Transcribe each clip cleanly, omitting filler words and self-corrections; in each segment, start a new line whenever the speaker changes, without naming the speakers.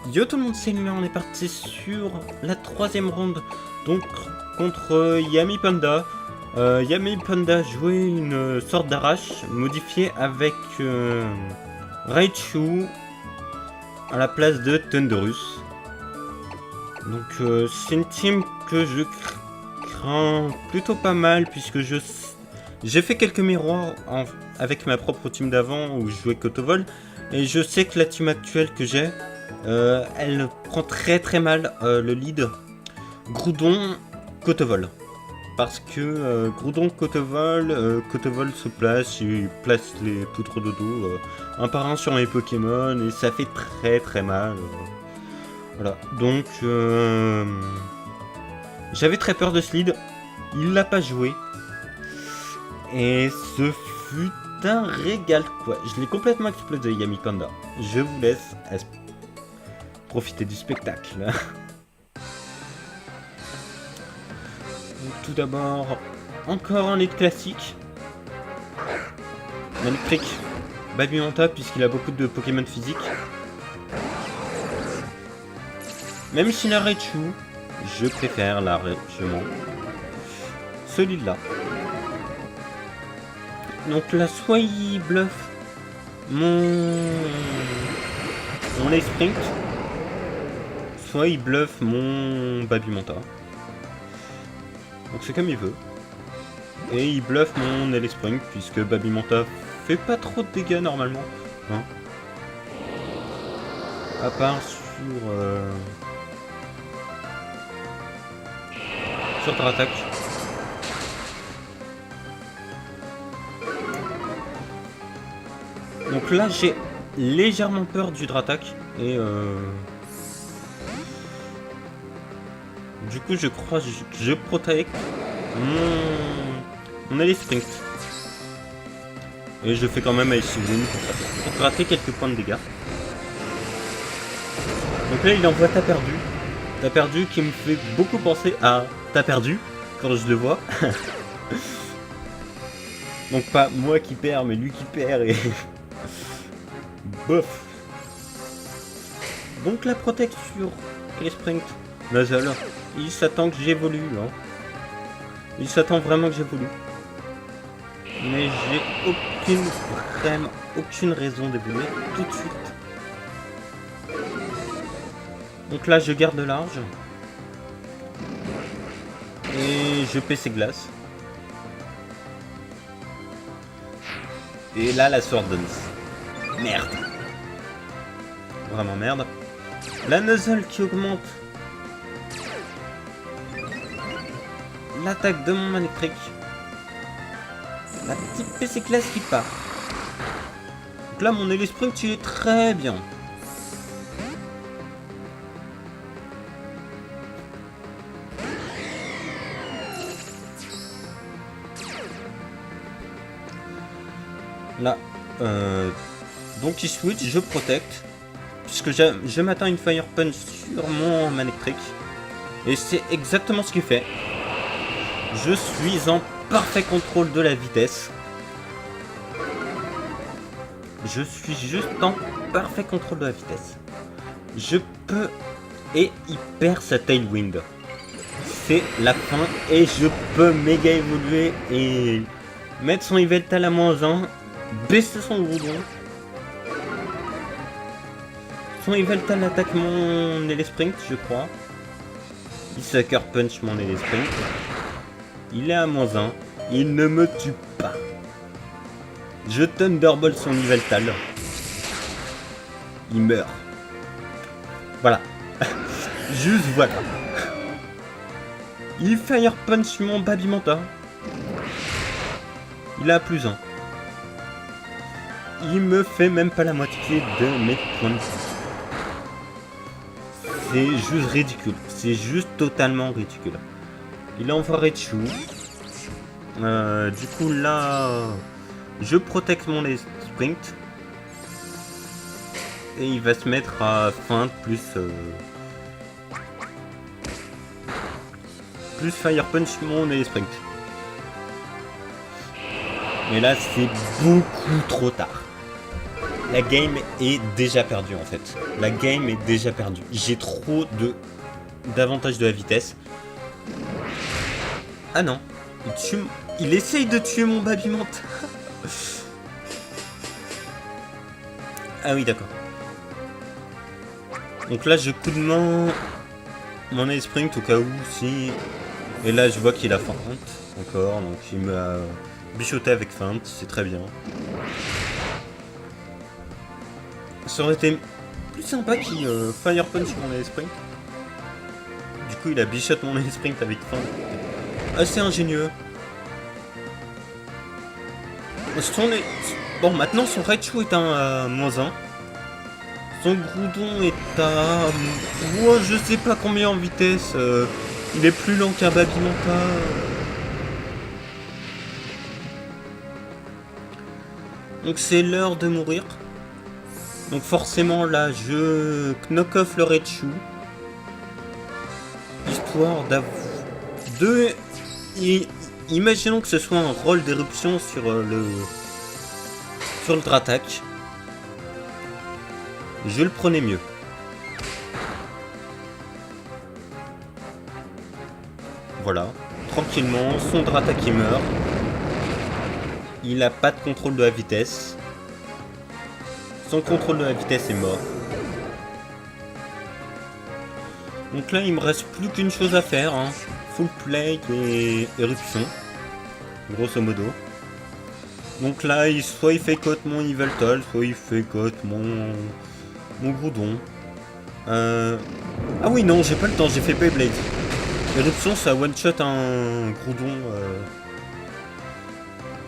Yo tout le monde, c'est Luna, on est parti sur la troisième ronde, donc contre Yami Panda. Yami Panda jouait une sorte d'arrache modifiée avec Raichu à la place de Thunderous. Donc c'est une team que je crains plutôt pas mal puisque j'ai fait quelques miroirs avec ma propre team d'avant où je jouais Kotovol et je sais que la team actuelle que j'ai elle prend très mal le lead Groudon Kotovol parce que Groudon Kotovol Kotovol se place, il place les poutres de dos un par un sur mes Pokémon et ça fait très mal. Voilà, donc j'avais très peur de ce lead, il l'a pas joué et ce fut un régal quoi. Je l'ai complètement explosé Yami Panda. Je vous laisse profiter du spectacle. Donc, tout d'abord, encore un lead classique. Magnifique. Babymanta puisqu'il a beaucoup de Pokémon physiques. Même si la Raichu, je préfère largement ce lead là. Donc là, soit il bluffe mon Ace Sprint, soit il bluffe mon Babymanta. Donc c'est comme il veut. Et il bluffe mon Ace Spring puisque Babymanta fait pas trop de dégâts normalement. Hein, à part sur Dratak. Donc là j'ai légèrement peur du Dratak et du coup je crois que je protège mon Ace Sprint. Et je fais quand même Ice Win pour gratter quelques points de dégâts. Donc là il envoie T'as perdu. T'as perdu qui me fait beaucoup penser à T'as perdu quand je le vois. Donc pas moi qui perds mais lui qui perd et... Bof. Donc la protect sur Ace Sprint. Nasal, il s'attend que j'évolue là. Il s'attend vraiment que j'évolue. Mais j'ai aucune raison d'évoluer tout de suite. Donc là je garde large. Et je paie ses glaces. Et là la Sword Dance. Merde. Vraiment merde. La Nuzzle qui augmente l'attaque de mon Manectric. La petite PC classe qui part. Donc là mon Ace Sprint il est très bien. Là donc il switch, je protecte puisque je m'attends une Fire Punch sur mon Manectric et c'est exactement ce qu'il fait. Je suis en parfait contrôle de la vitesse. Je suis juste en parfait contrôle de la vitesse. Je peux... Et il perd sa Tailwind. C'est la fin et je peux méga évoluer et mettre son Yveltal à -1. Baisser son Groudon. Son Yveltal attaque mon Ace Sprint, je crois. Il Sucker Punch mon Ace Sprint. Il est à -1. Il ne me tue pas. Je Thunderbolt son Yveltal. Il meurt. Voilà. Juste voilà. Il Fire Punch mon Babymanta. Il a +1. Il me fait même pas la moitié de mes points de vie. C'est juste ridicule. C'est juste totalement ridicule. Il envoie Raichu. Du coup là, je protecte mon Ace Sprint. Et il va se mettre à feinte plus Fire Punch mon Ace Sprint. Mais là c'est beaucoup trop tard. la game est déjà perdue en fait. La game est déjà perdue. J'ai trop d'avantages de la vitesse. Ah non, il essaye de tuer mon Babimanta. Ah oui, d'accord. Donc là, je coup de main mon Ace Sprint au cas où si... Et là, je vois qu'il a feinte encore, donc il m'a bichoté avec feinte, c'est très bien. Ça aurait été plus sympa qu'il Fire Punch mon Ace Sprint. Du coup, il a bichoté mon Ace Sprint avec feinte. Assez ingénieux. Bon, maintenant son Raichu est un -1. Son Groudon est à... Oh, je sais pas combien en vitesse. Il est plus lent qu'un Babimanta. Donc c'est l'heure de mourir. Donc forcément là, je knock off le Raichu. Histoire d'avoir... Imaginons que ce soit un rôle d'éruption sur le Dratak. Je le prenais mieux. Voilà. Tranquillement, son Dratak qui meurt. Il a pas de contrôle de la vitesse. Son contrôle de la vitesse est mort. Donc là, il me reste plus qu'une chose à faire. Hein. Full play et éruption. Grosso modo. Donc là, soit il fait cote mon Yveltal, soit il fait cote mon Groudon. Ah oui, non, j'ai pas le temps, j'ai fait Beyblade. Éruption, ça one-shot un Groudon.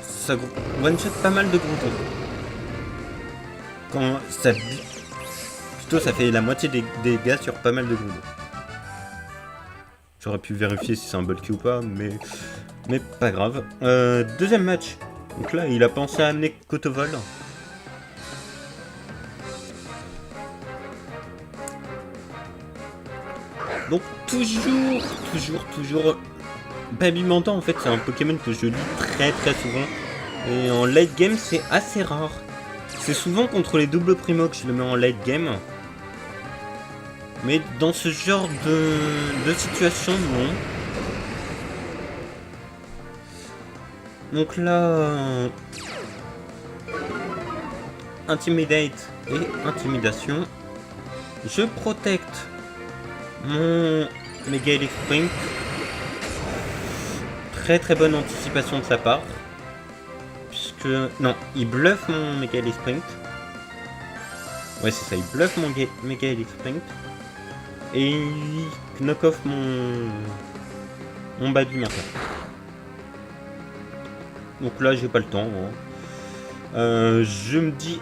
Ça one-shot pas mal de Groudons. Quand ça... Plutôt, ça fait la moitié des dégâts sur pas mal de Groudons. J'aurais pu vérifier si c'est un bulky ou pas, mais pas grave. Deuxième match. Donc là, il a pensé à amener Kotovol. Donc toujours... Babimanta, en fait, c'est un Pokémon que je lis très souvent. Et en late game, c'est assez rare. C'est souvent contre les doubles primo que je le mets en late game. Mais dans ce genre de situation, non. Donc là... Intimidate et Intimidation. Je protecte mon Mega Electrink. Très bonne anticipation de sa part. Puisque... Non, il bluffe mon Mega Electrink. Ouais, c'est ça, il bluffe mon Mega Electrink. Et il knock off mon Babimanta. Donc là, j'ai pas le temps. Hein. Je me dis...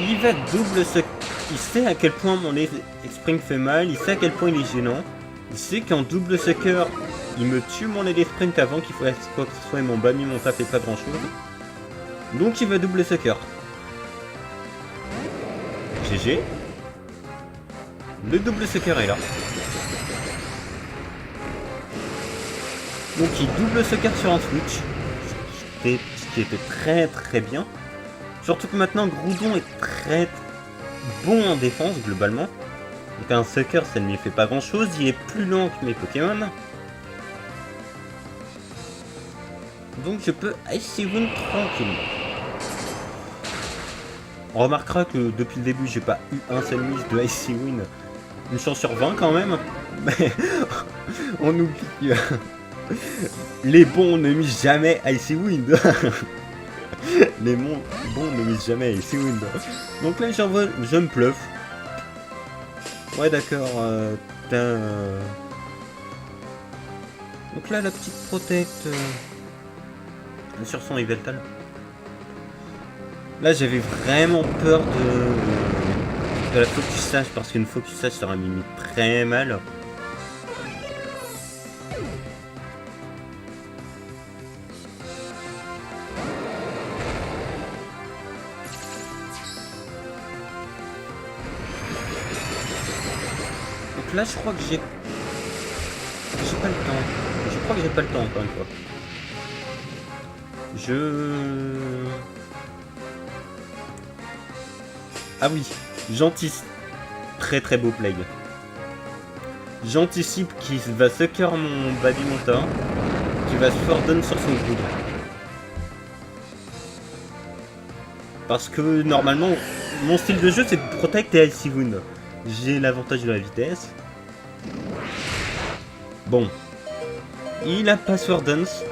Il va double ce... Il sait à quel point mon Spring fait mal, il sait à quel point il est gênant. Il sait qu'en double sucker, il me tue mon Sprint avant qu'il fasse quoi que ce soit et mon Babimanta fait pas grand chose. Donc il va double sucker. GG. Le double sucker est là. Donc il double sucker sur un switch. Ce qui était très bien. Surtout que maintenant Groudon est très bon en défense globalement. Donc un sucker ça ne lui fait pas grand chose. Il est plus lent que mes Pokémon. Donc je peux Icy Wind tranquillement. On remarquera que depuis le début j'ai pas eu un seul miss de Icy Wind. Une chance sur 20 quand même. Mais on oublie. Les bons ne misent jamais Icy Wind. Les bons ne misent jamais Icy Wind. Donc là j'envoie, je me pleuve. Ouais d'accord. Donc là la petite protect sur son Yveltal. Là j'avais vraiment peur de la focus sage parce qu'une focus sage ça aurait mis très mal. Donc là je crois que j'ai pas le temps. Je crois que j'ai pas le temps encore une fois. Ah oui, j'anticipe. Très très beau play. J'anticipe qu'il va sucker mon Babymonta, qui va Swordon sur son coude. Parce que normalement, mon style de jeu c'est Protect et Icy Wound. J'ai l'avantage de la vitesse. Bon. Il a pas Sword Dance.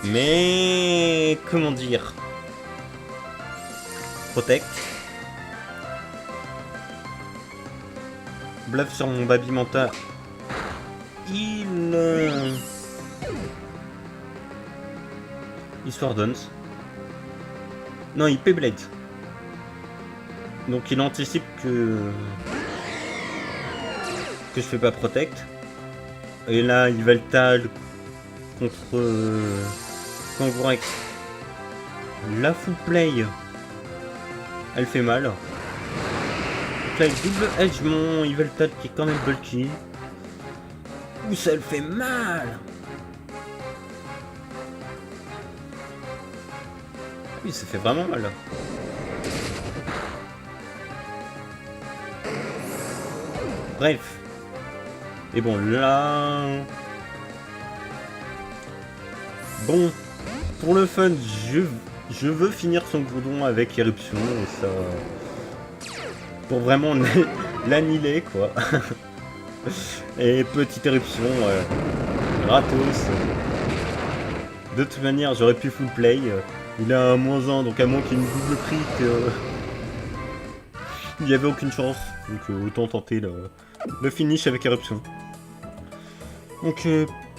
Mais... comment dire? Protect. Bluff sur mon Babymonta. Il Sword Dance. Non, il P-Blade. Donc il anticipe que je fais pas Protect. Et là, il va le tal contre Kangourex. La full play, elle fait mal. Avec double edge, mon Yveltal qui est quand même bulky. Ouh, ça le fait mal. Oui, ça fait vraiment mal. Bref. Et bon, là... Bon, pour le fun, je veux finir son gourdon avec éruption, et ça... pour vraiment l'annihiler, quoi. Et petite éruption, gratos. De toute manière, j'aurais pu full play. Il a un -1, donc à moins qu'il y ait une double crit, il n'y avait aucune chance. Donc autant tenter le finish avec éruption. Donc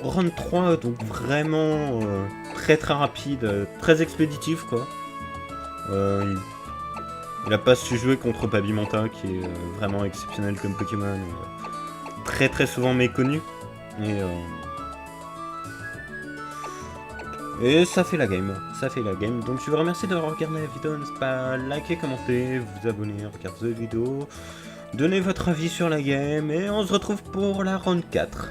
round 3, donc vraiment très rapide, très expéditif, quoi. Il a pas su jouer contre Babymonta, qui est vraiment exceptionnel comme Pokémon, très souvent méconnu. Et ça fait la game, Donc je vous remercie d'avoir regardé la vidéo, n'hésitez pas à liker, commenter, vous abonner, regarder la vidéo, donner votre avis sur la game, et on se retrouve pour la round 4.